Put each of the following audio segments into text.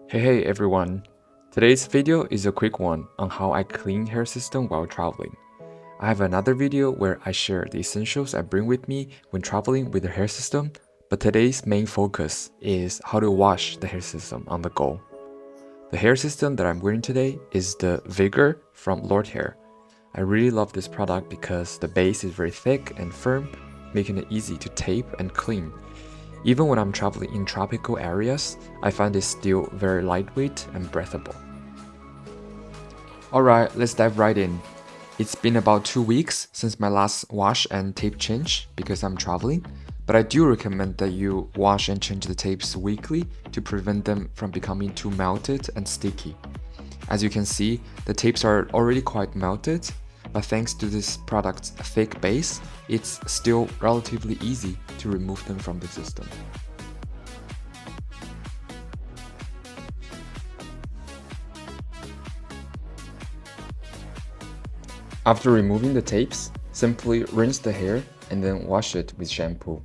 Hey everyone! Today's video is a quick one on how I clean hair system while traveling. I have another video where I share the essentials I bring with me when traveling with the hair system, but today's main focus is how to wash the hair system on the go. The hair system that I'm wearing today is the Vigor from Lordhair. I really love this product because the base is very thick and firm, making it easy to tape and clean. Even when I'm traveling in tropical areas, I find it still very lightweight and breathable. Alright, let's dive right in. It's been about 2 weeks since my last wash and tape change because I'm traveling, but I do recommend that you wash and change the tapes weekly to prevent them from becoming too melted and sticky. As you can see, the tapes are already quite melted, but thanks to this product's thick base, it's still relatively easy to remove them from the system. After removing the tapes, simply rinse the hair and then wash it with shampoo.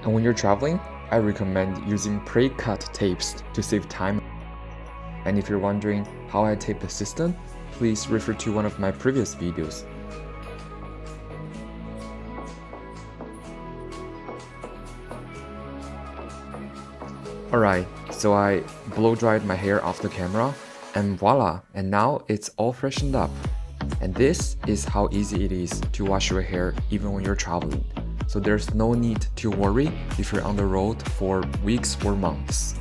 And when you're traveling, I recommend using pre-cut tapes to save time. And if you're wondering how I tape the system, please refer to one of my previous videos. Alright, so I blow dried my hair off the camera, and voila, and now it's all freshened up. And this is how easy it is to wash your hair even when you're traveling. So there's no need to worry if you're on the road for weeks or months.